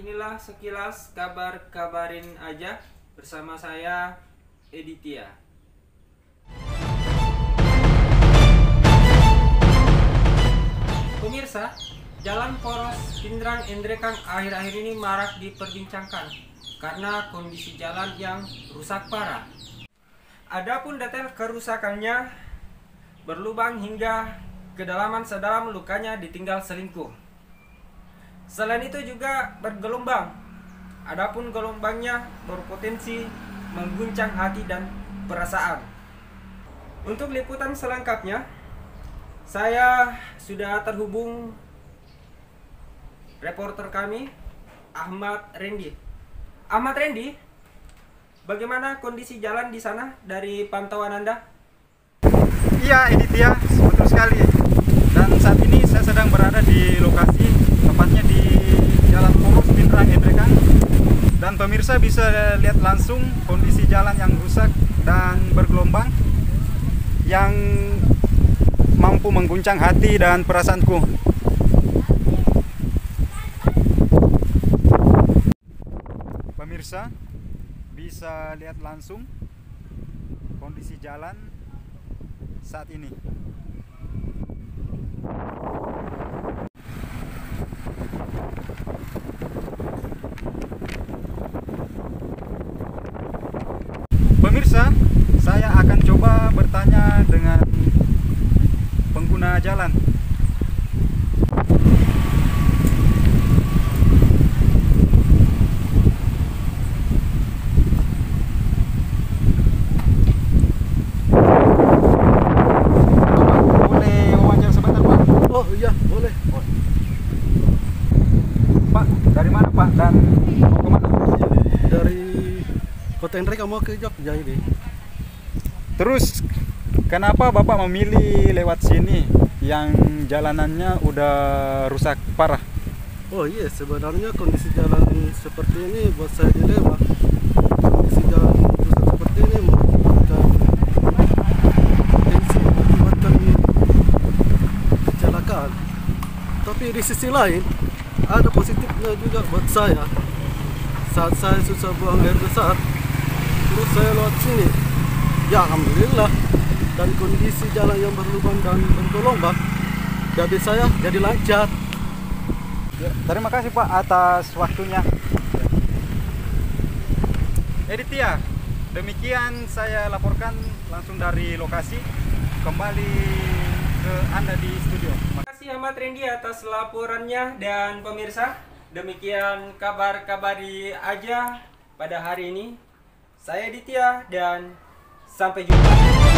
inilah sekilas kabar-kabarin aja bersama saya Editia. Pemirsa, jalan poros Pindrang Endrekang akhir-akhir ini marak diperbincangkan karena kondisi jalan yang rusak parah. Adapun detail kerusakannya berlubang hingga kedalaman sedalam lukanya ditinggal selingkuh. Selain itu juga bergelombang. Adapun gelombangnya berpotensi mengguncang hati dan perasaan. Untuk liputan selengkapnya, saya sudah terhubung reporter kami Ahmad Rendi. Ahmad Rendi, bagaimana kondisi jalan di sana dari pantauan Anda? Iya, Editia, betul sekali. Dan saat ini saya sedang berada di lokasi, tepatnya di Jalan Poros Pindrang Endrekang. Dan pemirsa bisa lihat langsung kondisi jalan yang rusak dan bergelombang yang mampu mengguncang hati dan perasaanku. Pemirsa bisa lihat langsung kondisi jalan saat ini. Pemirsa, saya akan coba bertanya dengan pengguna jalan. Boleh wawancara sebentar, Pak? Oh iya, boleh. Pak, dari mana Pak dan mau kemana? Dari Kota Endrekang mau ke Jogja ini. Terus kenapa Bapak memilih lewat sini yang jalanannya udah rusak parah? Oh iya, sebenarnya kondisi jalan seperti ini buat saya dilema. Kondisi jalan rusak seperti ini mengakibatkan kecelakaan. Tapi di sisi lain ada positifnya juga buat saya. Saat saya susah buang air besar, terus saya lewat sini, ya alhamdulillah. Dan kondisi jalan yang berlubang dan bergelombang, jadi saya jadi lancar. Terima kasih Pak atas waktunya. Editia, demikian saya laporkan langsung dari lokasi. Kembali ke Anda di studio. Terima kasih Ahmad Rendi atas laporannya, dan pemirsa, demikian kabar-kabari aja pada hari ini. Saya Editia dan sampai jumpa.